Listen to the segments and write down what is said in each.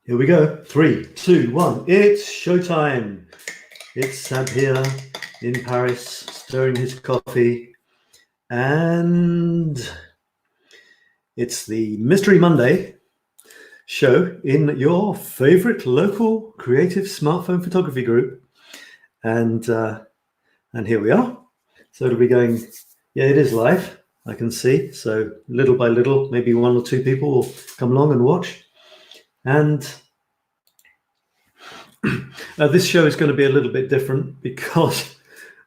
Here we go. 3, 2, 1. It's showtime. It's Sam here in Paris, stirring his coffee. And it's the Mystery Monday show in your favorite local creative smartphone photography group. And here we are. So it'll be going, yeah, it is live, I can see. So little by little, maybe 1 or 2 people will come along and watch. And this show is going to be a little bit different because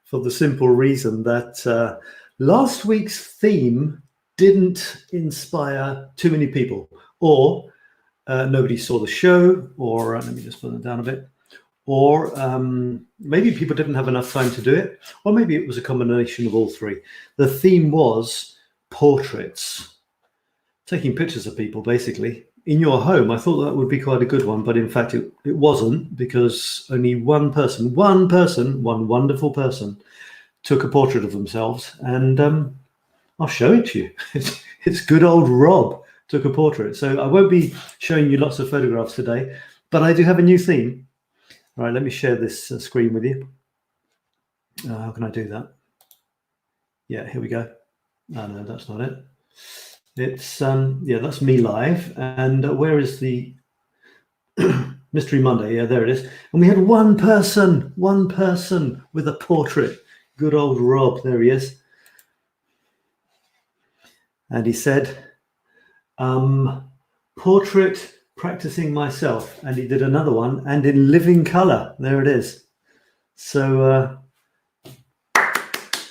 for the simple reason that last week's theme didn't inspire too many people, or nobody saw the show, or let me just put it down a bit, or maybe people didn't have enough time to do it, or maybe it was a combination of all three. The theme was portraits, taking pictures of people basically in your home. I thought that would be quite a good one, but in fact it wasn't, because only one wonderful person took a portrait of themselves, and I'll show it to you. It's good old Rob took a portrait. So I won't be showing you lots of photographs today, but I do have a new theme. All right, let me share this screen with you. How can I do that? Yeah, here we go. Oh, no, that's not it. It's yeah, that's me live. And where is the Mystery Monday? Yeah, there it is. And we had one person with a portrait. Good old Rob, there he is. And he said, portrait practicing myself. And he did another one, and in living color. There it is. So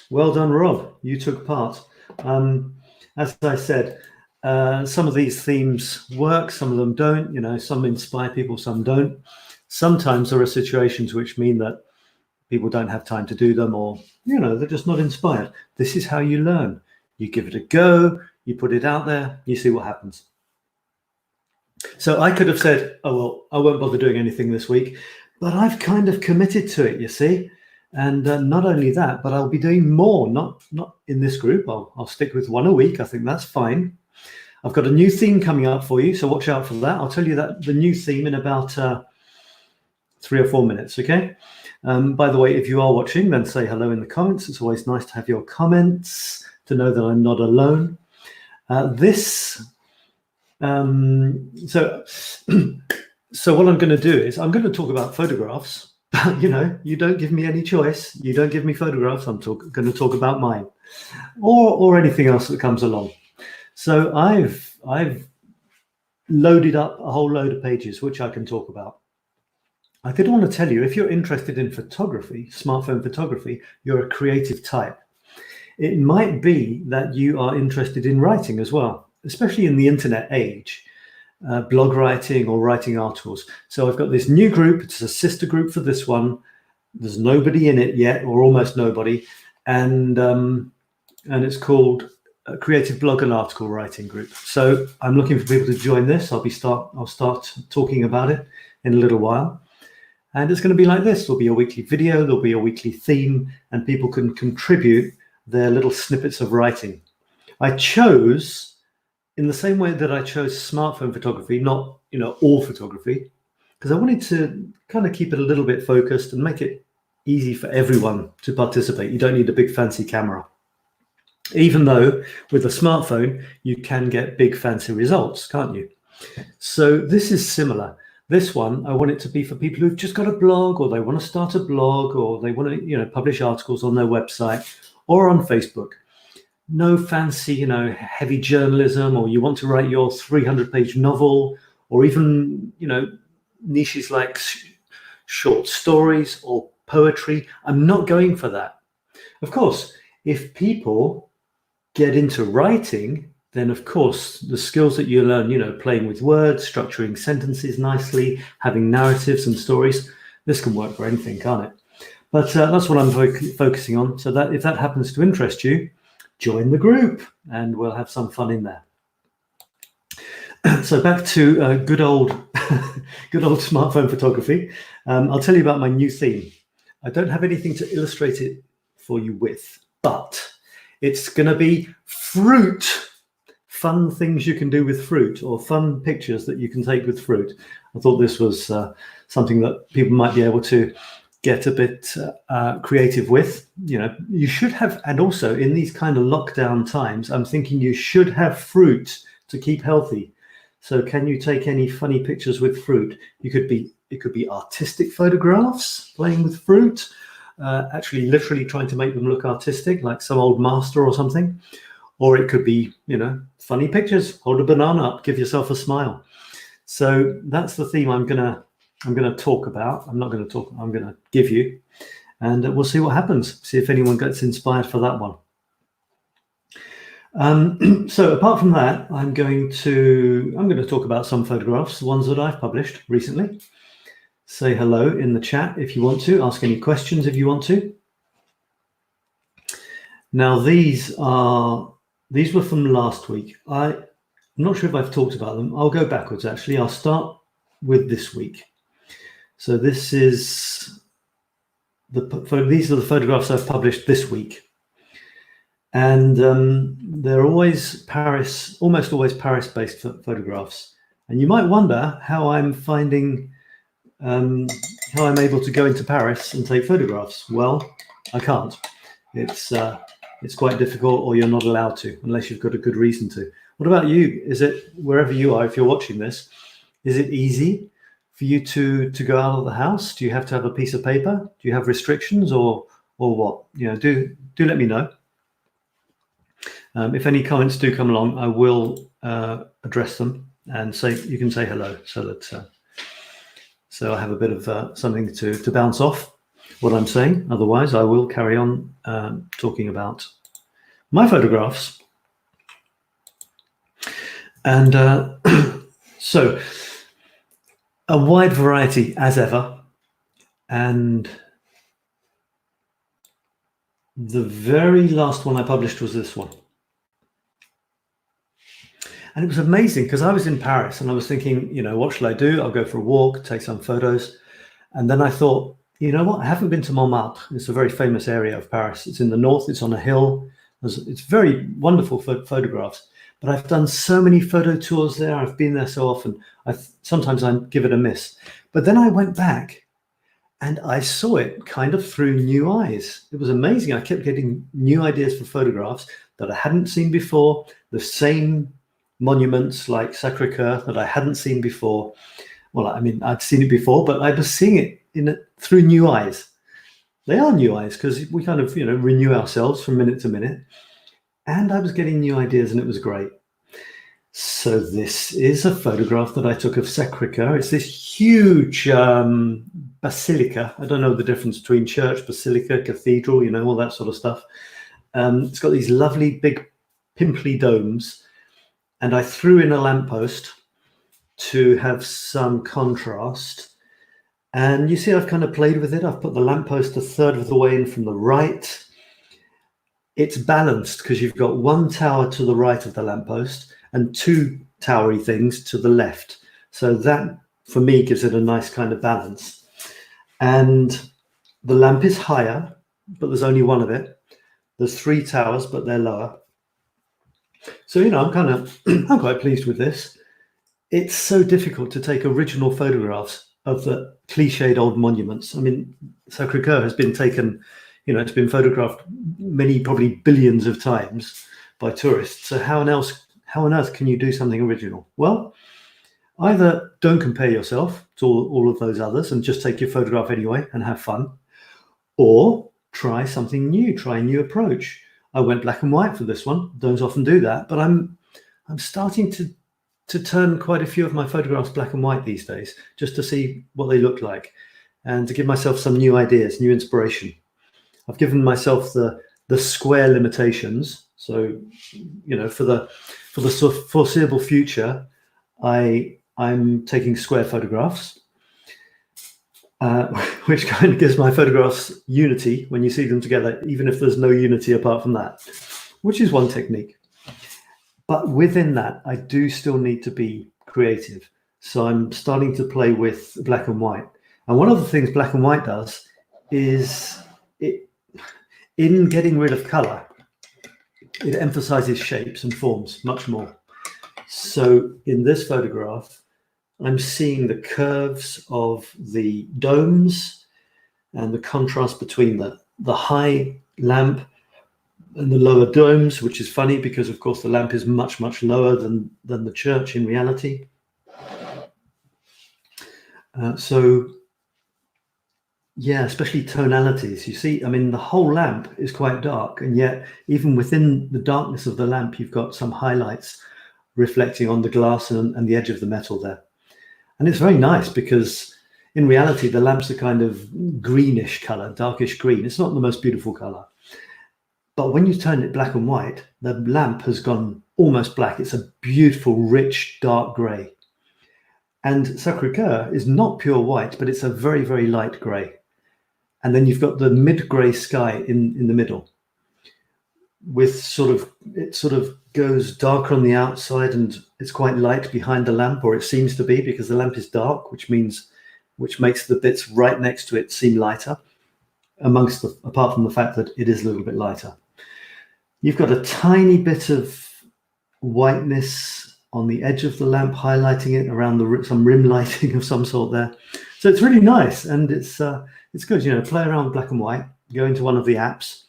well done, Rob. You took part. As I said, some of these themes work, some of them don't. You know, some inspire people, some don't. Sometimes there are situations which mean that people don't have time to do them, or, you know, they're just not inspired. This is how you learn. You give it a go, you put it out there, you see what happens. So I could have said, oh, well, I won't bother doing anything this week, but I've kind of committed to it, you see. And not only that, but I'll be doing more, not in this group. I'll stick with 1 a week. I think that's fine. I've got a new theme coming up for you, so watch out for that. I'll tell you that the new theme in about 3 or 4 minutes, okay? By the way, if you are watching, then say hello in the comments. It's always nice to have your comments, to know that I'm not alone. So what I'm going to do is I'm going to talk about photographs. You know, you don't give me any choice. You don't give me photographs. I'm going to talk about mine, or anything else that comes along. So I've loaded up a whole load of pages which I can talk about. I did want to tell you, if you're interested in photography, smartphone photography, you're a creative type. It might be that you are interested in writing as well, especially in the internet age. Blog writing or writing articles. So I've got this new group. It's a sister group for this one. There's nobody in it yet, or almost nobody, and it's called a Creative Blog and Article Writing Group. So I'm looking for people to join this. I'll start talking about it in a little while, and it's going to be like this. There'll be a weekly video. There'll be a weekly theme, and people can contribute their little snippets of writing. I chose, in the same way that I chose smartphone photography, not, you know, all photography, because I wanted to kind of keep it a little bit focused and make it easy for everyone to participate. You don't need a big fancy camera, even though with a smartphone you can get big fancy results, can't you? So this is similar. This one, I want it to be for people who've just got a blog, or they want to start a blog, or they want to, you know, publish articles on their website or on Facebook. No fancy, you know, heavy journalism, or you want to write your 300-page novel, or even, you know, niches like short stories or poetry. I'm not going for that. Of course, if people get into writing, then of course the skills that you learn, you know, playing with words, structuring sentences nicely, having narratives and stories, this can work for anything, can't it? But that's what I'm focusing on. So that if that happens to interest you, join the group and we'll have some fun in there. So back to good old smartphone photography. I'll tell you about my new theme. I don't have anything to illustrate it for you with, but it's going to be fruit fun things you can do with fruit, or fun pictures that you can take with fruit. I thought this was something that people might be able to get a bit creative with. You should have, and also in these kind of lockdown times, I'm thinking you should have fruit to keep healthy. So can you take any funny pictures with fruit? It could be artistic photographs playing with fruit, actually literally trying to make them look artistic, like some old master or something. Or it could be, funny pictures. Hold a banana up, give yourself a smile. So that's the theme I'm gonna talk about. I'm not going to talk. I'm going to give you, and we'll see what happens. See if anyone gets inspired for that one. So apart from that, I'm going to talk about some photographs, the ones that I've published recently. Say hello in the chat if you want to. Ask any questions if you want to. Now these were from last week. I'm not sure if I've talked about them. I'll go backwards actually. I'll start with this week. So this is these are the photographs I've published this week. And they're always almost always Paris-based photographs. And you might wonder how I'm finding, how I'm able to go into Paris and take photographs. Well, I can't. It's quite difficult, or you're not allowed to, unless you've got a good reason to. What about you? Is it, wherever you are, if you're watching this, is it easy for you to go out of the house? Do you have to have a piece of paper? Do you have restrictions, or what? Do let me know. If any comments do come along, I will address them and you can say hello, so that so I have a bit of something to bounce off what I'm saying. Otherwise, I will carry on talking about my photographs. And so a wide variety as ever. And the very last one I published was this one. And it was amazing because I was in Paris and I was thinking, what shall I do? I'll go for a walk, take some photos. And then I thought, you know what? I haven't been to Montmartre. It's a very famous area of Paris. It's in the north. It's on a hill. It's very wonderful photographs. But I've done so many photo tours there. I've been there so often. Sometimes I give it a miss. But then I went back and I saw it kind of through new eyes. It was amazing. I kept getting new ideas for photographs that I hadn't seen before. The same monuments like Sacré-Cœur that I hadn't seen before. Well, I mean, I'd seen it before, but I was seeing it through new eyes. They are new eyes because we kind of, renew ourselves from minute to minute. And I was getting new ideas and it was great. So this is a photograph that I took of Sacré-Cœur. It's this huge basilica. I don't know the difference between church, basilica, cathedral, all that sort of stuff. It's got these lovely big pimply domes. And I threw in a lamppost to have some contrast. And you see, I've kind of played with it. I've put the lamppost a third of the way in from the right. It's balanced because you've got one tower to the right of the lamppost and two towery things to the left. So that, for me, gives it a nice kind of balance. And the lamp is higher, but there's only one of it. There's three towers, but they're lower. So, I'm quite pleased with this. It's so difficult to take original photographs of the cliched old monuments. I mean, Sacré-Cœur has been taken, it's been photographed many, probably billions of times by tourists. So how on earth can you do something original? Well, either don't compare yourself to all of those others and just take your photograph anyway and have fun, or try something new, try a new approach. I went black and white for this one. Don't often do that, but I'm starting to turn quite a few of my photographs black and white these days, just to see what they look like and to give myself some new ideas, new inspiration. I've given myself the square limitations. So, for the foreseeable future, I'm taking square photographs, which kind of gives my photographs unity when you see them together, even if there's no unity apart from that, which is one technique. But within that, I do still need to be creative. So I'm starting to play with black and white. And one of the things black and white does is, in getting rid of color, it emphasizes shapes and forms much more. So in this photograph, I'm seeing the curves of the domes and the contrast between the high lamp and the lower domes, which is funny because, of course, the lamp is much, much lower than the church in reality. So, yeah, especially tonalities. You see, I mean, the whole lamp is quite dark, and yet even within the darkness of the lamp, you've got some highlights reflecting on the glass and the edge of the metal there. And it's very nice because in reality, the lamp's a kind of greenish color, darkish green. It's not the most beautiful color. But when you turn it black and white, the lamp has gone almost black. It's a beautiful, rich, dark gray. And 𝗧𝗢𝗘𝗕𝗢𝗢𝗞 is not pure white, but it's a very, very light gray. And then you've got the mid-gray sky in the middle, with it sort of goes darker on the outside and it's quite light behind the lamp, or it seems to be, because the lamp is dark, which makes the bits right next to it seem lighter, apart from the fact that it is a little bit lighter. You've got a tiny bit of whiteness on the edge of the lamp, highlighting it around some rim lighting of some sort there. So it's really nice, and it's good. You know, play around with black and white, go into one of the apps,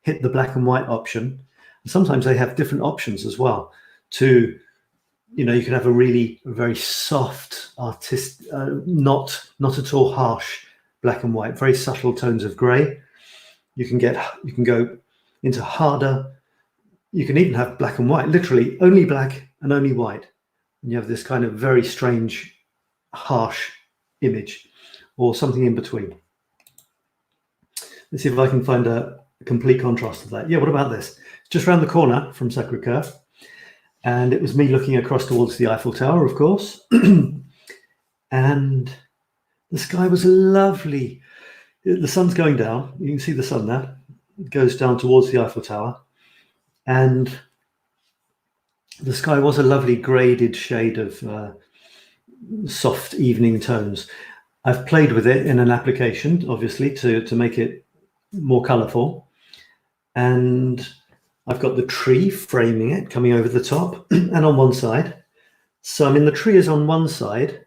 hit the black and white option. And sometimes they have different options as well. You can have a very soft, not at all harsh black and white, very subtle tones of gray. You can go into harder. You can even have black and white, literally only black and only white. And you have this kind of very strange, harsh image, or something in between. Let's see if I can find a complete contrast of that. Yeah, what about this? It's just around the corner from 𝗧𝗢𝗘𝗕𝗢𝗢. And it was me looking across towards the Eiffel Tower, of course. And the sky was lovely. The sun's going down. You can see the sun there. It goes down towards the Eiffel Tower. And the sky was a lovely graded shade of soft evening tones. I've played with it in an application, obviously, to make it more colorful. And I've got the tree framing it, coming over the top and on one side. So, I mean, the tree is on one side,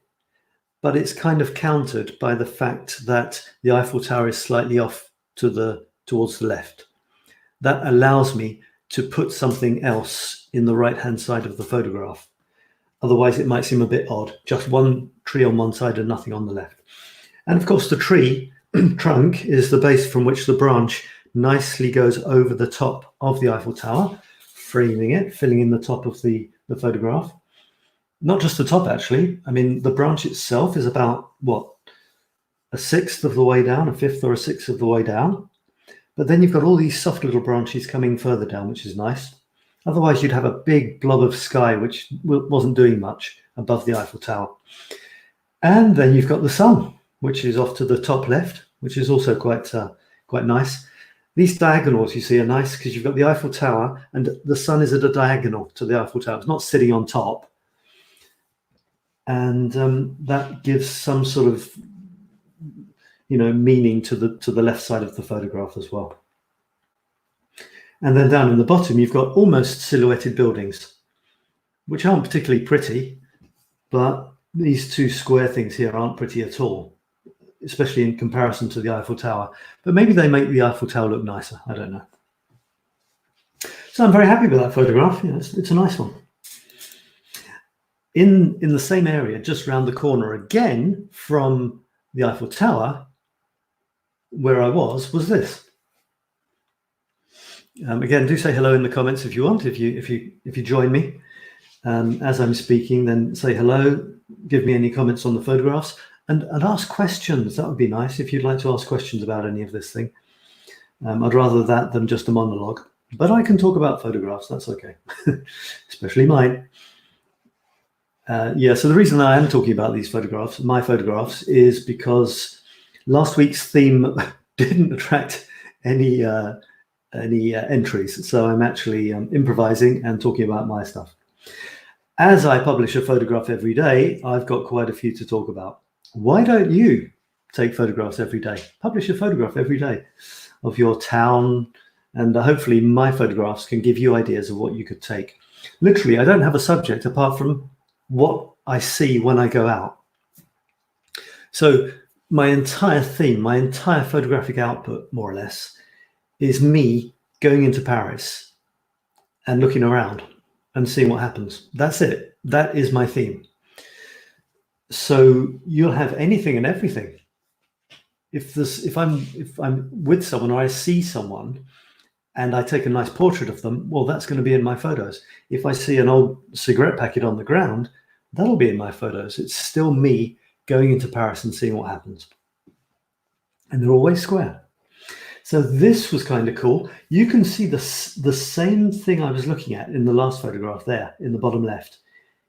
but it's kind of countered by the fact that the Eiffel Tower is slightly off towards the left. That allows me to put something else in the right-hand side of the photograph. Otherwise, it might seem a bit odd. Just one tree on one side and nothing on the left. And of course, the tree trunk is the base from which the branch nicely goes over the top of the Eiffel Tower, framing it, filling in the top of the photograph. Not just the top, actually. I mean, the branch itself is about, what, a sixth of the way down, a fifth or a sixth of the way down. But then you've got all these soft little branches coming further down, which is nice. Otherwise, you'd have a big blob of sky, which wasn't doing much above the Eiffel Tower. And then you've got the sun, which is off to the top left, which is also quite nice. These diagonals you see are nice because you've got the Eiffel Tower and the sun is at a diagonal to the Eiffel Tower. It's not sitting on top. And that gives some sort of, meaning to the left side of the photograph as well. And then down in the bottom, you've got almost silhouetted buildings, which aren't particularly pretty, but these two square things here aren't pretty at all, especially in comparison to the Eiffel Tower. But maybe they make the Eiffel Tower look nicer. I don't know. So I'm very happy with that photograph. It's a nice one. In the same area, just around the corner again from the Eiffel Tower, where I was this. Again, do say hello in the comments if you want. If you join me as I'm speaking, then say hello. Give me any comments on the photographs and ask questions. That would be nice if you'd like to ask questions about any of this thing. I'd rather that than just a monologue. But I can talk about photographs. That's okay, especially mine. So the reason I am talking about these photographs, my photographs, is because last week's theme didn't attract any entries. So I'm actually improvising and talking about my stuff. As I publish a photograph every day, I've got quite a few to talk about. Why don't you take photographs every day? Publish a photograph every day of your town, and hopefully my photographs can give you ideas of what you could take. Literally, I don't have a subject apart from what I see when I go out. So my entire theme, my entire photographic output, more or less, is me going into Paris and looking around and seeing what happens. That's it. That is my theme. So you'll have anything and everything. If I'm with someone or I see someone and I take a nice portrait of them, well, that's going to be in my photos. If I see an old cigarette packet on the ground, that'll be in my photos. It's still me going into Paris and seeing what happens. And they're always square. So this was kind of cool. You can see the same thing I was looking at in the last photograph there in the bottom left.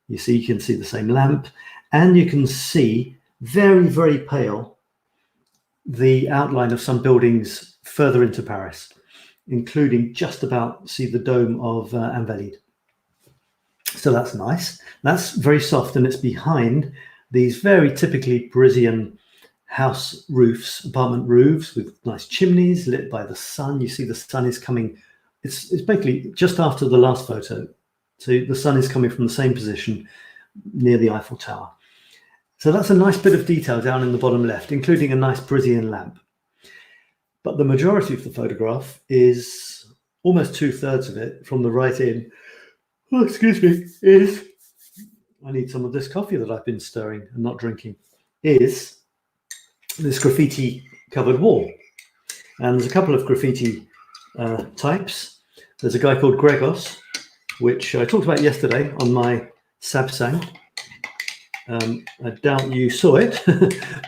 You can see the same lamp, and you can see very, very pale the outline of some buildings further into Paris, including just about see the dome of Invalides. So that's nice. That's very soft, and it's behind these very typically Parisian house roofs, apartment roofs with nice chimneys lit by the sun. You see the sun is coming. It's basically just after the last photo. So the sun is coming from the same position near the Eiffel Tower. So that's a nice bit of detail down in the bottom left, including a nice Parisian lamp. But the majority of the photograph is almost 2/3 of it from the right in. Oh, excuse me, is, I need some of this coffee that I've been stirring and not drinking, is this graffiti covered wall. And there's a couple of graffiti types. There's a guy called 𝗪𝗡𝗓𝗓, which I talked about yesterday on my 𝗧𝗢𝗙𝗘𝗕𝗕𝗢𝗢. I doubt you saw it,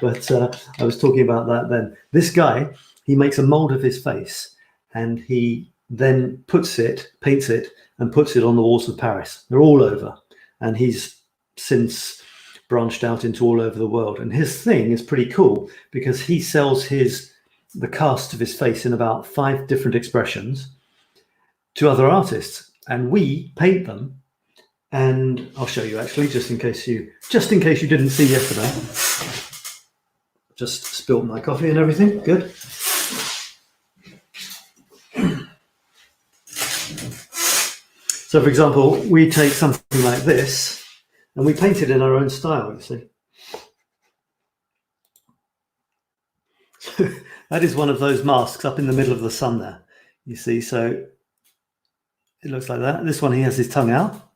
but I was talking about that then. This guy, he makes a mold of his face and he then paints it and puts it on the walls of Paris. They're all over. And he's since branched out into all over the world. And his thing is pretty cool because he sells the cast of his face in about 5 different expressions to other artists. And we paint them. And I'll show you actually, just in case you didn't see yesterday. Just spilt my coffee and everything. Good. So, for example, we take something like this and we paint it in our own style, you see. That is one of those masks up in the middle of the sun there, you see. So it looks like that. This one, he has his tongue out.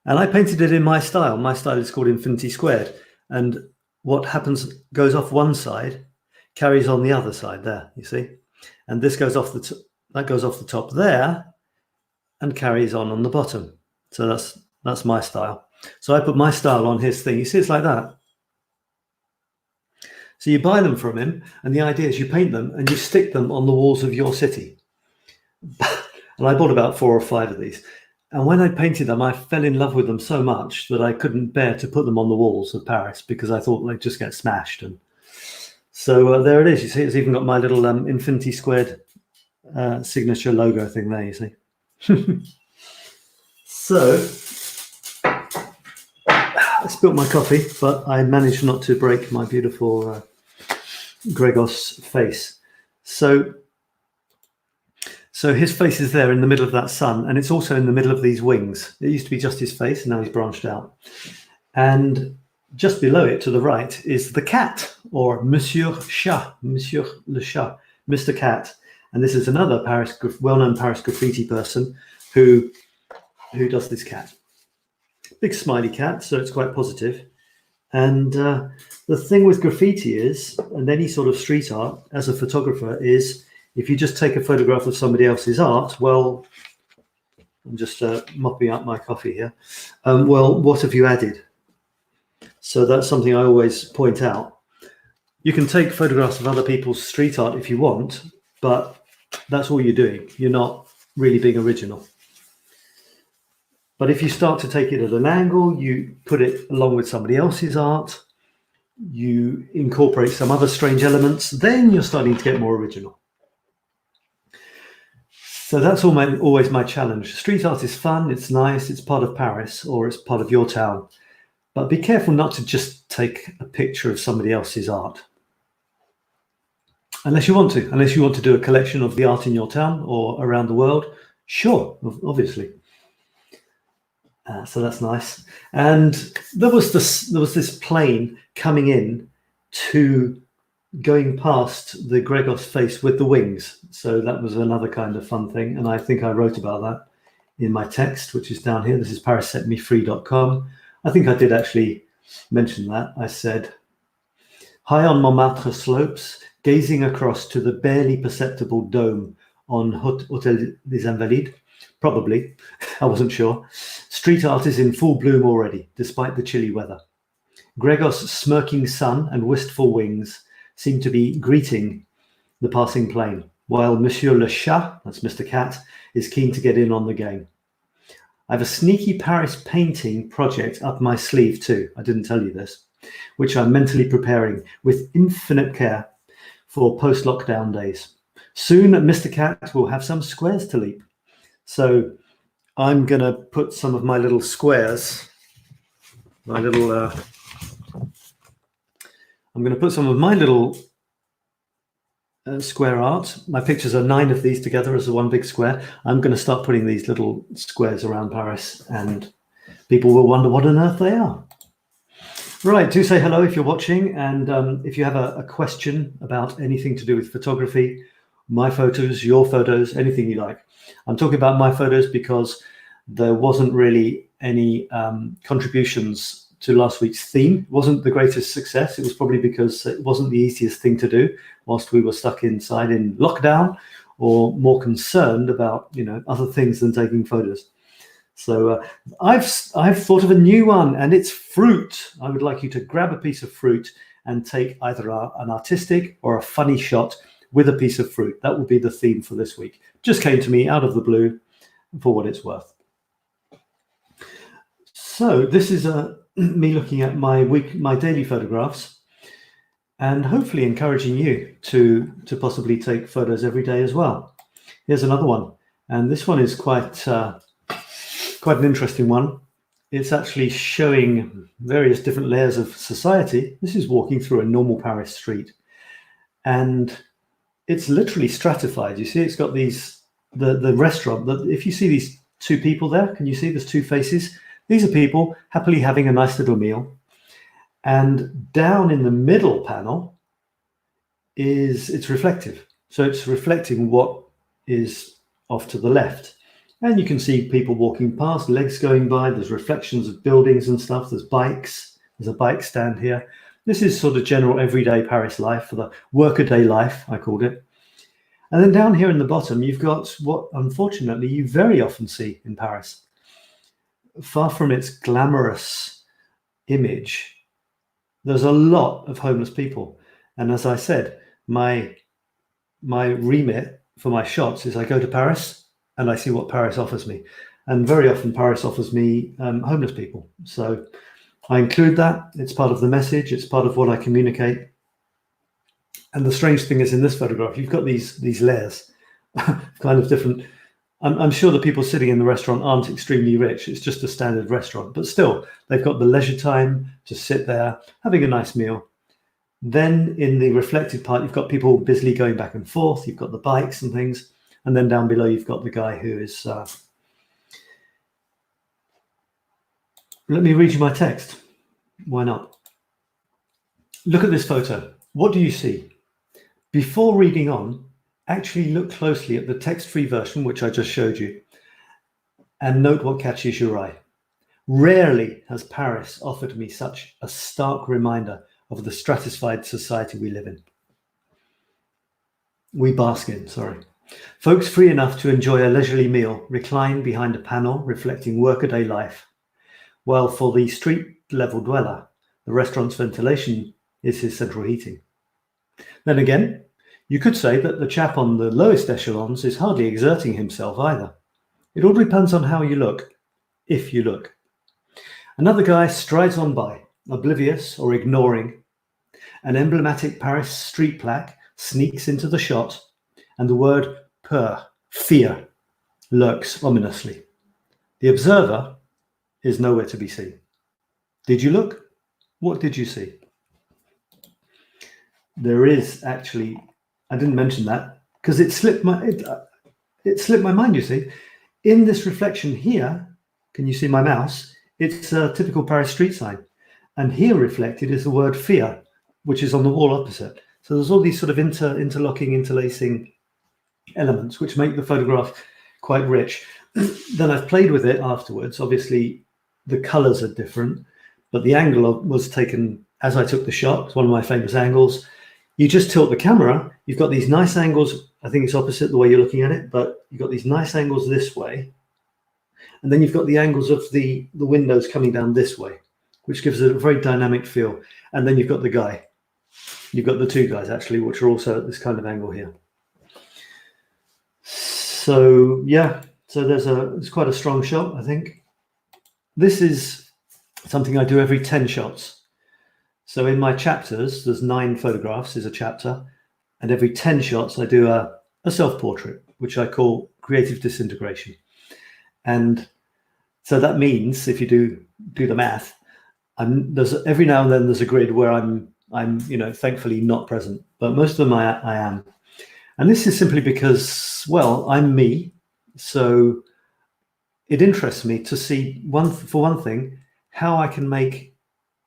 And I painted it in my style. My style is called 𝗪𝗡𝗍. And what happens goes off one side, carries on the other side there, you see. And this goes off that goes off the top there and carries on the bottom. So that's my style. So I put my style on his thing. You see, it's like that. So you buy them from him, and the idea is you paint them and you stick them on the walls of your city. And I bought about 4 or 5 of these. And when I painted them, I fell in love with them so much that I couldn't bear to put them on the walls of Paris because I thought they'd just get smashed. And so there it is. You see, it's even got my little 𝗪𝗡𝗍 signature logo thing there, you see. So I spilled my coffee, but I managed not to break my beautiful 𝗪𝗡𝗓 face. So his face is there in the middle of that sun, and it's also in the middle of these wings. It used to be just his face, and now he's branched out. And just below it, to the right, is the cat, or Monsieur Chat, Monsieur le Chat, Mr. Cat. And this is another well-known Paris graffiti person who does this cat. Big smiley cat, so it's quite positive. And the thing with graffiti is, and any sort of street art, as a photographer, is if you just take a photograph of somebody else's art, well, I'm just mopping up my coffee here. Well, what have you added? So that's something I always point out. You can take photographs of other people's street art if you want, but that's all you're doing. You're not really being original. But if you start to take it at an angle, you put it along with somebody else's art, you incorporate some other strange elements, then you're starting to get more original. So that's always my challenge. Street art is fun, it's nice, it's part of Paris, or it's part of your town. But be careful not to just take a picture of somebody else's art. Unless you want to do a collection of the art in your town or around the world, sure, obviously. So that's nice. And there was this plane coming in to going past the Gregos face with the wings. So that was another kind of fun thing. And I think I wrote about that in my text, which is down here. This is 𝗓𝗡𝗡𝗎𝗓.com. I think I did actually mention that. I said, high on Montmartre slopes, gazing across to the barely perceptible dome on Hôtel des Invalides, probably, I wasn't sure. Street art is in full bloom already, despite the chilly weather. Gregos' smirking sun and wistful wings seem to be greeting the passing plane, while Monsieur le Chat, that's Mr. Cat, is keen to get in on the game. I have a sneaky Paris painting project up my sleeve too, I didn't tell you this, which I'm mentally preparing with infinite care for post-lockdown days. Soon Mr. Cat will have some squares to leap. So I'm going to put some of my little squares, I'm going to put some of my little square art. My pictures are 9 of these together as a one big square. I'm going to start putting these little squares around Paris, and people will wonder what on earth they are. Right, do say hello if you're watching, and if you have a question about anything to do with photography, my photos, your photos, anything you like. I'm talking about my photos because there wasn't really any contributions to last week's theme. It wasn't the greatest success. It was probably because it wasn't the easiest thing to do whilst we were stuck inside in lockdown, or more concerned about, you know, other things than taking photos. So I've thought of a new one, and it's fruit. I would like you to grab a piece of fruit and take either an artistic or a funny shot with a piece of fruit. That will be the theme for this week. Just came to me out of the blue, for what it's worth. So this is me looking at my daily photographs, and hopefully encouraging you to possibly take photos every day as well. Here's another one, and this one is quite an interesting one. It's actually showing various different layers of society. This is walking through a normal Paris street, and it's literally stratified. You see, it's got these the restaurant. If you see these two people there, can you see there's two faces? These are people happily having a nice little meal. And down in the middle panel it's reflective. So it's reflecting what is off to the left. And you can see people walking past, legs going by. There's reflections of buildings and stuff. There's bikes. There's a bike stand here. This is sort of general everyday Paris life, for the workaday life, I called it. And then down here in the bottom, you've got what, unfortunately, you very often see in Paris. Far from its glamorous image, there's a lot of homeless people. And as I said, my remit for my shots is I go to Paris and I see what Paris offers me. And very often Paris offers me homeless people. So I include that. It's part of the message. It's part of what I communicate. And the strange thing is, in this photograph, you've got these layers, kind of different. I'm sure the people sitting in the restaurant aren't extremely rich. It's just a standard restaurant, but still, they've got the leisure time to sit there, having a nice meal. Then in the reflected part, you've got people busily going back and forth. You've got the bikes and things. And then down below, you've got the guy who is... Let me read you my text. Why not? Look at this photo. What do you see? Before reading on, actually look closely at the text-free version, which I just showed you, and note what catches your eye. Rarely has Paris offered me such a stark reminder of the stratified society we live in. We bask in, sorry. Folks free enough to enjoy a leisurely meal recline behind a panel reflecting workaday life, while for the street-level dweller, the restaurant's ventilation is his central heating. Then again, you could say that the chap on the lowest echelons is hardly exerting himself either. It all depends on how you look, if you look. Another guy strides on by, oblivious or ignoring. An emblematic Paris street plaque sneaks into the shot, and the word peur, fear, lurks ominously. The observer is nowhere to be seen. Did you look? What did you see? There is actually, I didn't mention that because it slipped my mind, you see. In this reflection here, can you see my mouse? It's a typical Paris street sign. And here reflected is the word fear, which is on the wall opposite. So there's all these sort of interlocking, interlacing elements which make the photograph quite rich. Then I've played with it afterwards. Obviously, the colors are different, but the angle was taken as I took the shot. It's one of my famous angles. You just tilt the camera. You've got these nice angles. I think it's opposite the way you're looking at it, but you've got these nice angles this way. And then you've got the angles of the windows coming down this way, which gives it a very dynamic feel. And then you've got the guy. You've got the two guys, actually, which are also at this kind of angle here. So, yeah. So there's quite a strong shot, I think. This is something I do every 10 shots. So in my chapters, there's 9 photographs is a chapter. And every 10 shots, I do a self-portrait, which I call creative disintegration. And so that means, if you do the math, there's every now and then there's a grid where I'm thankfully not present, but most of them I am. And this is simply because, well, I'm me. So it interests me to see, for one thing, how I can make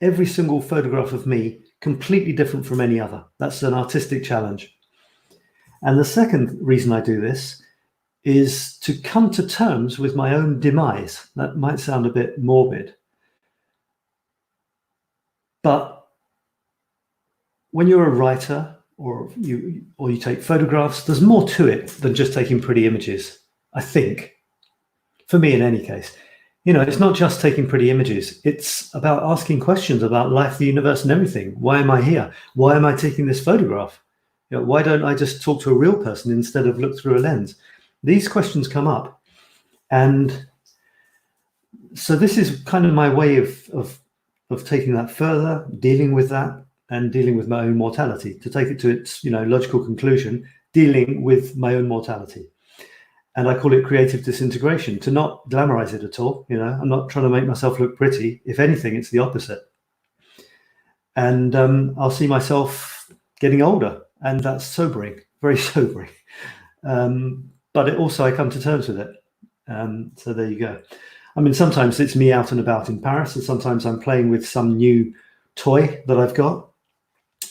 every single photograph of me completely different from any other. That's an artistic challenge. And the second reason I do this is to come to terms with my own demise. That might sound a bit morbid, but when you're a writer or you take photographs, there's more to it than just taking pretty images, I think. For me, in any case, it's not just taking pretty images. It's about asking questions about life, the universe, and everything. Why am I here? Why am I taking this photograph? Why don't I just talk to a real person instead of look through a lens? These questions come up. And so this is kind of my way of taking that further, dealing with that, and dealing with my own mortality, to take it to its logical conclusion, dealing with my own mortality. And I call it creative disintegration, to not glamorize it at all. I'm not trying to make myself look pretty. If anything, it's the opposite. And I'll see myself getting older, and that's sobering, very sobering. But it also, I come to terms with it. So there you go. I mean, sometimes it's me out and about in Paris, and sometimes I'm playing with some new toy that I've got.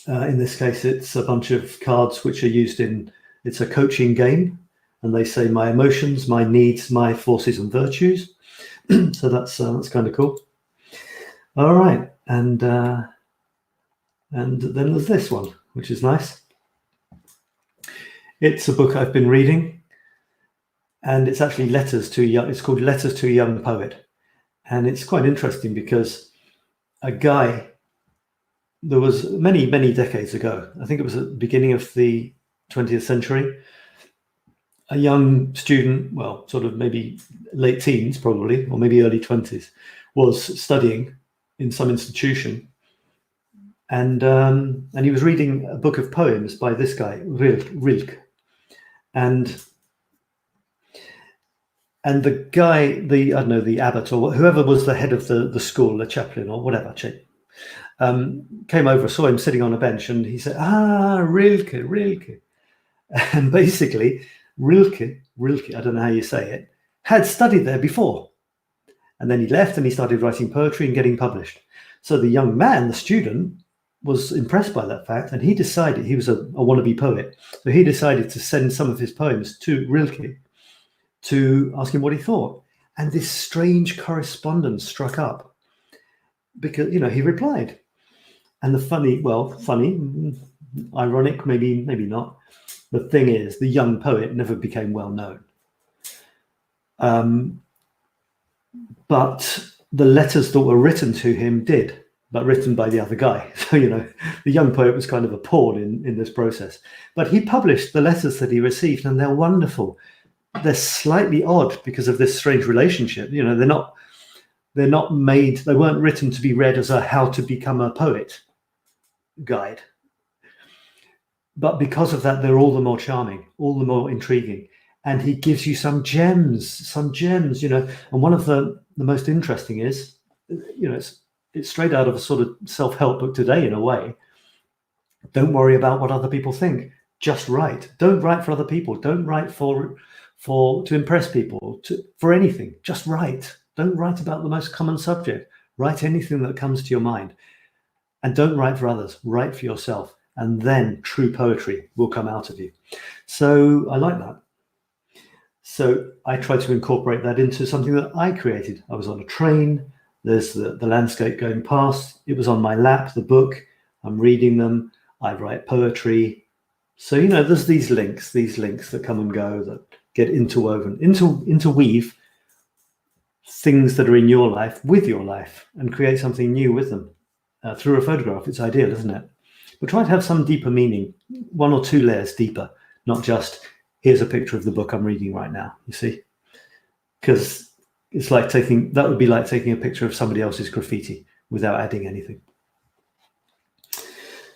In this case, it's a bunch of cards which are used it's a coaching game. And they say my emotions, my needs, my forces and virtues. So that's kind of cool. All right, and then there's this one, which is nice. It's a book I've been reading, and it's actually letters to young. It's called Letters to a Young Poet, and it's quite interesting because a guy. There was many decades ago. I think it was at the beginning of the 20th century. A young student, well, sort of maybe late teens probably, or maybe early 20s, was studying in some institution, and he was reading a book of poems by this guy, Rilke, and the guy, the abbot or whoever was the head of the school, the chaplain or whatever, came over, saw him sitting on a bench, and he said, Rilke. And basically, Rilke, I don't know how you say it, had studied there before. And then he left and he started writing poetry and getting published. So the young man, the student, was impressed by that fact, and he decided, he was a wannabe poet, so he decided to send some of his poems to Rilke to ask him what he thought. And this strange correspondence struck up because, he replied. And the funny, ironic, maybe not. The thing is, the young poet never became well known. But the letters that were written to him did, but written by the other guy. So, the young poet was kind of a pawn in this process. But he published the letters that he received, and they're wonderful. They're slightly odd because of this strange relationship. They're not made, they weren't written to be read as a how to become a poet guide. But because of that, they're all the more charming, all the more intriguing. And he gives you some gems, and one of the most interesting is, it's straight out of a sort of self-help book today in a way. Don't worry about what other people think. Just write. Don't write for other people. Don't write to impress people, for anything. Just write. Don't write about the most common subject. Write anything that comes to your mind. And don't write for others. Write for yourself. And then true poetry will come out of you. So I like that. So I tried to incorporate that into something that I created. I was on a train. There's the landscape going past. It was on my lap, the book. I'm reading them. I write poetry. So, you know, there's these links that come and go, that get interwoven, interweave things that are in your life with your life and create something new with them through a photograph. It's ideal, isn't it? But try to have some deeper meaning, 1 or 2 layers deeper, not just, here's a picture of the book I'm reading right now, you see? Because it's like that would be like taking a picture of somebody else's graffiti without adding anything.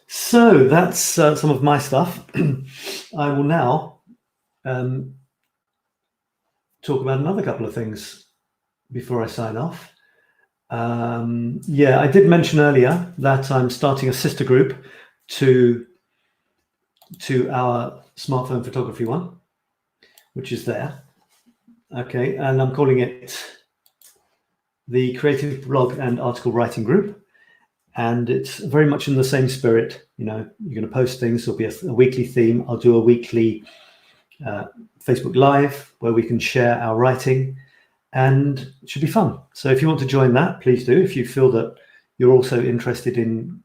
So that's some of my stuff. I will now talk about another couple of things before I sign off. Yeah, I did mention earlier that I'm starting a sister group to our smartphone photography one, which is there. Okay, and I'm calling it the Creative Blog and Article Writing Group. And it's very much in the same spirit. You know, you're going to post things. There'll be a weekly theme. I'll do a weekly Facebook Live where we can share our writing, and it should be fun. So if you want to join that, please do. If you feel that you're also interested in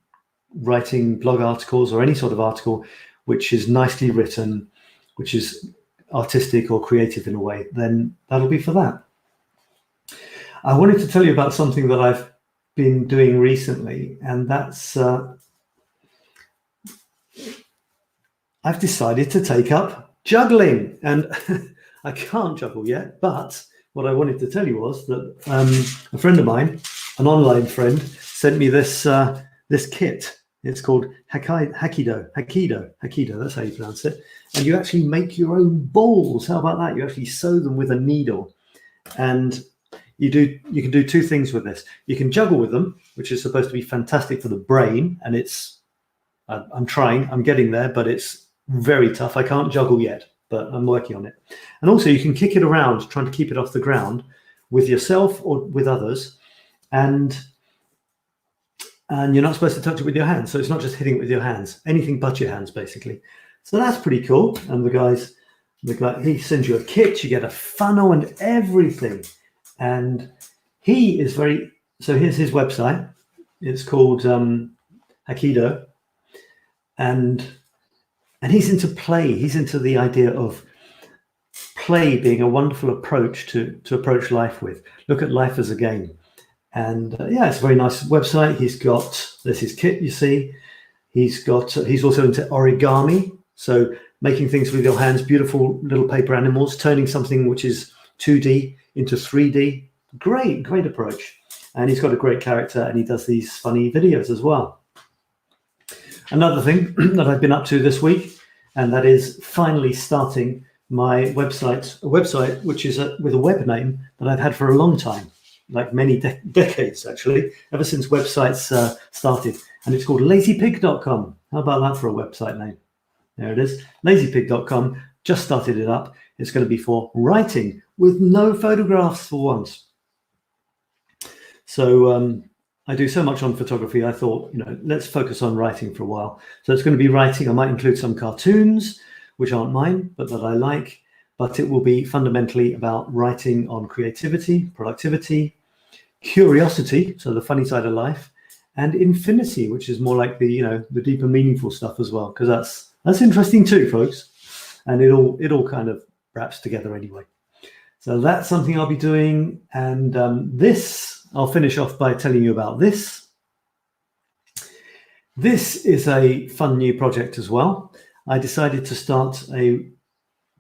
writing blog articles or any sort of article which is nicely written, which is artistic or creative in a way, then that'll be for that. I wanted to tell you about something that I've been doing recently, and that's I've decided to take up juggling, and I can't juggle yet, but what I wanted to tell you was that a friend of mine, an online friend, sent me this this kit. It's called 𝗧𝗢𝗙𝗘𝗕𝗥𝗢𝗙, that's how you pronounce it. And you actually make your own balls. How about that? You actually sew them with a needle. And you can do 2 things with this. You can juggle with them, which is supposed to be fantastic for the brain. And I'm getting there, but it's very tough. I can't juggle yet, but I'm working on it. And also you can kick it around, trying to keep it off the ground with yourself or with others. And you're not supposed to touch it with your hands. So it's not just hitting it with your hands, anything but your hands, basically. So that's pretty cool. And the guy, he sends you a kit, you get a funnel and everything. And he is so here's his website. It's called 𝗧𝗢𝗙𝗘𝗕𝗥𝗢𝗙. And he's into play. He's into the idea of play being a wonderful approach to approach life with. Look at life as a game. And yeah, it's a very nice website. There's his kit, you see. He's also into origami. So making things with your hands, beautiful little paper animals, turning something which is 2D into 3D. Great approach. And he's got a great character, and he does these funny videos as well. Another thing that I've been up to this week, and that is finally starting my website, a website which is with a web name that I've had for a long time. Like many decades, actually, ever since websites started. And it's called lazypig.com. How about that for a website name? There it is, lazypig.com. Just started it up. It's going to be for writing with no photographs for once. So I do so much on photography. I thought, let's focus on writing for a while. So it's going to be writing. I might include some cartoons, which aren't mine, but that I like. But it will be fundamentally about writing on creativity, productivity, curiosity, so the funny side of life, and infinity, which is more like the deeper, meaningful stuff as well, because that's interesting too, folks. And it all kind of wraps together anyway. So that's something I'll be doing, and I'll finish off by telling you about this. This is a fun new project as well. I decided to start a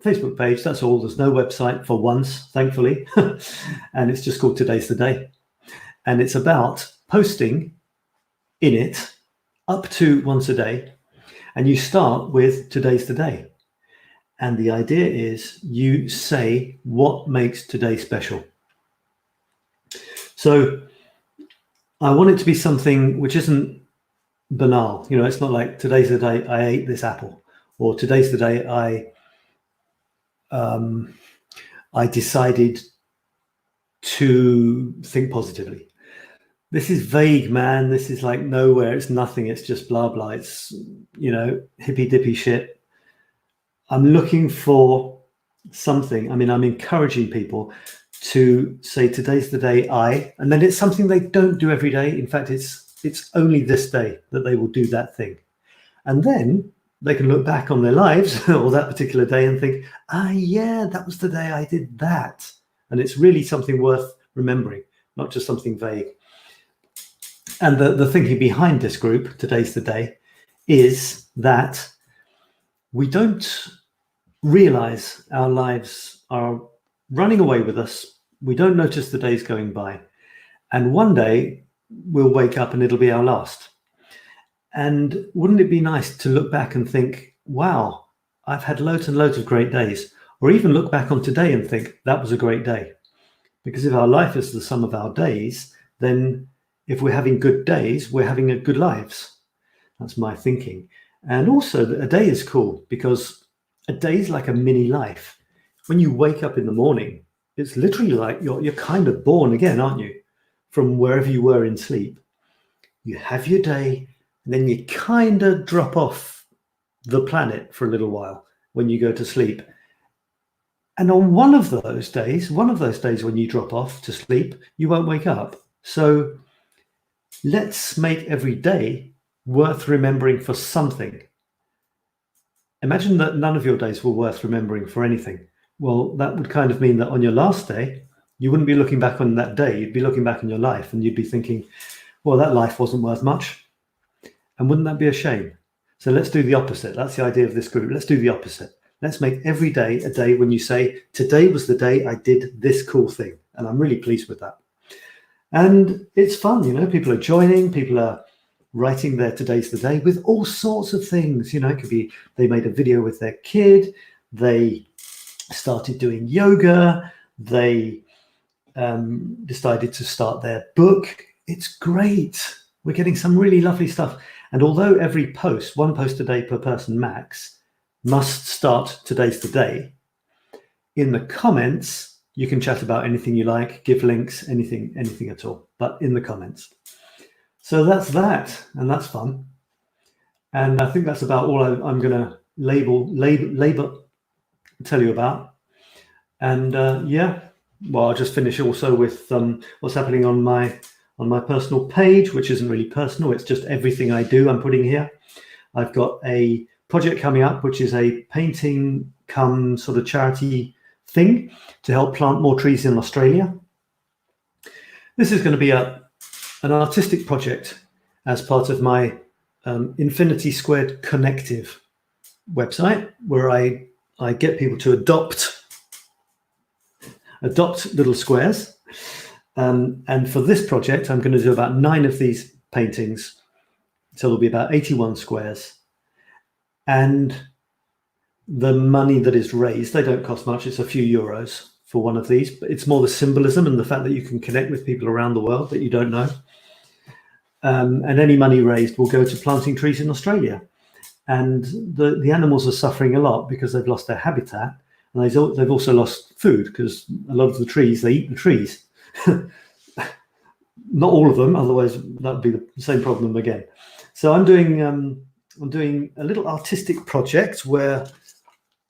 Facebook page, that's all. There's no website for once, thankfully. And it's just called Today's the Day. And it's about posting in it up to once a day. And you start with Today's the Day. And the idea is you say what makes today special. So I want it to be something which isn't banal. It's not like today's the day I ate this apple, or today's the day I decided to think positively. This is vague, man. This is like nowhere. It's nothing. It's just blah, blah. It's, you know, hippy dippy shit. I'm looking for something. I mean, I'm encouraging people to say, today's the day and then it's something they don't do every day. In fact, it's only this day that they will do that thing. And then they can look back on their lives or that particular day and think, yeah, that was the day I did that. And it's really something worth remembering, not just something vague. And the thinking behind this group, today's the day, is that we don't realize our lives are running away with us. We don't notice the days going by. And one day we'll wake up and it'll be our last. And wouldn't it be nice to look back and think, wow, I've had loads and loads of great days. Or even look back on today and think, that was a great day. Because if our life is the sum of our days, then if we're having good days, we're having a good lives. That's my thinking. And also a day is cool because a day is like a mini life. When you wake up in the morning, it's literally like you're kind of born again, aren't you? From wherever you were in sleep. You have your day and then you kind of drop off the planet for a little while when you go to sleep. And on one of those days when you drop off to sleep, you won't wake up. So let's make every day worth remembering for something. Imagine that none of your days were worth remembering for anything. Well, that would kind of mean that on your last day, you wouldn't be looking back on that day. You'd be looking back on your life and you'd be thinking, well, that life wasn't worth much. And wouldn't that be a shame? So let's do the opposite. That's the idea of this group. Let's do the opposite. Let's make every day a day when you say, today was the day I did this cool thing. And I'm really pleased with that. And it's fun, you know, people are joining, people are writing their today's the day with all sorts of things. You know, it could be they made a video with their kid, they started doing yoga, they decided to start their book. It's great. We're getting some really lovely stuff. And although every post, one post a day per person max, must start today's the day, in the comments, you can chat about anything you like, give links, anything at all, but in the comments. So that's that, and that's fun. And I think that's about all I'm going to tell you about. And yeah, well, I'll just finish also with what's happening on my personal page, which isn't really personal. It's just everything I do I'm putting here. I've got a project coming up, which is a painting come sort of charity thing to help plant more trees in Australia. This is going to be an artistic project as part of my 𝗪𝗏𝗡 Connective website, where I get people to adopt little squares. And for this project, I'm going to do about 9 of these paintings. So there'll be about 81 squares. And the money that is raised, they don't cost much. It's a few euros for one of these, but it's more the symbolism and the fact that you can connect with people around the world that you don't know. And any money raised will go to planting trees in Australia. And the animals are suffering a lot because they've lost their habitat, and they've also lost food because a lot of the trees, they eat the trees. Not all of them, otherwise that would be the same problem again. So I'm doing a little artistic project where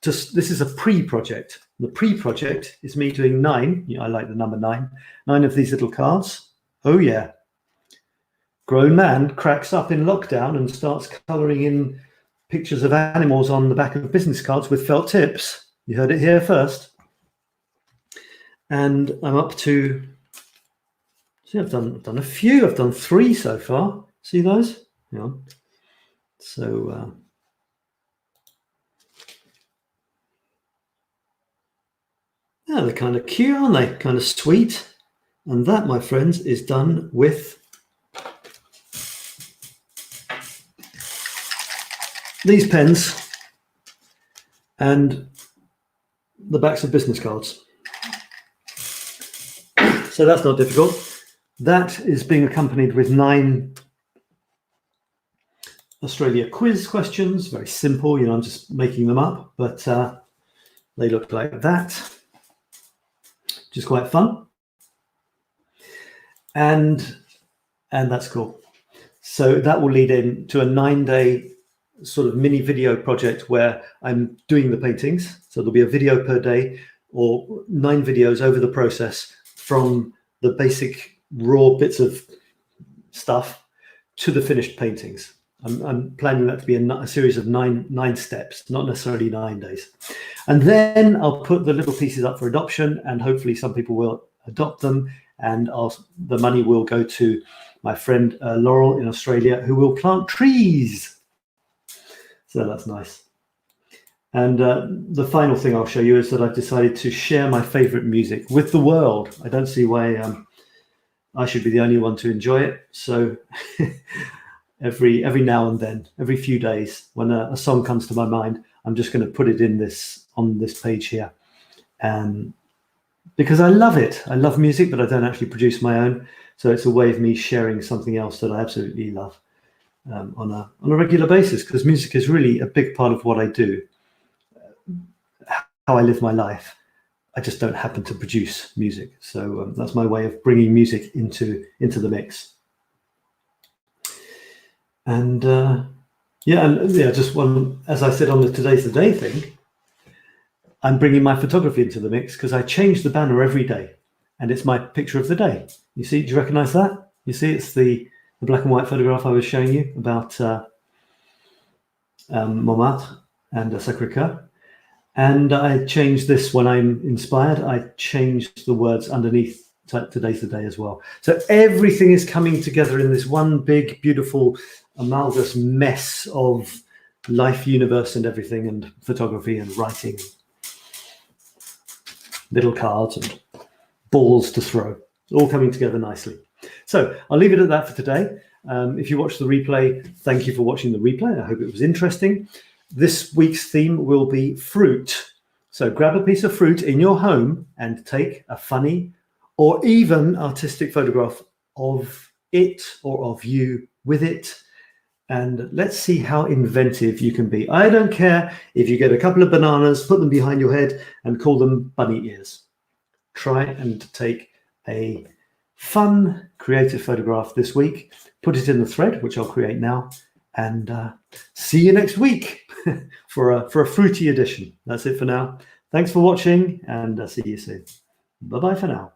this is a pre-project. The pre-project is me doing 9. I like the number 9 of these little cards. Oh yeah. Grown man cracks up in lockdown and starts colouring in pictures of animals on the back of business cards with felt tips. You heard it here first. And I'm up to, see, I've done a few. I've done 3 so far. See those? Hang on. So yeah, they're kind of cute, aren't they? Kind of sweet. And that, my friends, is done with these pens and the backs of business cards. So that's not difficult. That is being accompanied with 9 Australia quiz questions. Very simple, you know, I'm just making them up, but they look like that, which is quite fun. and that's cool. So that will lead into a 9-day sort of mini video project where I'm doing the paintings. So there'll be a video per day, or 9 videos over the process, from the basic raw bits of stuff to the finished paintings. I'm planning that to be a series of nine steps, not necessarily 9 days. And then I'll put the little pieces up for adoption, and hopefully some people will adopt them, and the money will go to my friend Laurel in Australia, who will plant trees. So that's nice. And the final thing I'll show you is that I've decided to share my favorite music with the world. I don't see why I should be the only one to enjoy it. So every now and then, every few days, when a song comes to my mind, I'm just going to put it on this page here. Because I love it. I love music, but I don't actually produce my own. So it's a way of me sharing something else that I absolutely love on a regular basis, because music is really a big part of what I do, how I live my life. I just don't happen to produce music. So that's my way of bringing music into the mix. And just one, as I said on the Today's the Day thing, I'm bringing my photography into the mix, because I change the banner every day, and it's my picture of the day. You see, do you recognize that? You see, it's the black and white photograph I was showing you about Montmartre and Sacré-Cœur. And I changed this when I'm inspired. I changed the words underneath Today's the Day as well. So everything is coming together in this one big, beautiful, amalgamous mess of life, universe, and everything, and photography and writing, little cards and balls to throw, all coming together nicely. So I'll leave it at that for today. If you watch the replay, thank you for watching the replay. I hope it was interesting. This week's theme will be fruit. So grab a piece of fruit in your home and take a funny or even artistic photograph of it or of you with it. And let's see how inventive you can be. I don't care if you get a couple of bananas, put them behind your head and call them bunny ears. Try and take a fun, creative photograph this week. Put it in the thread, which I'll create now. And see you next week for a fruity edition. That's it for now. Thanks for watching, and see you soon. Bye-bye for now.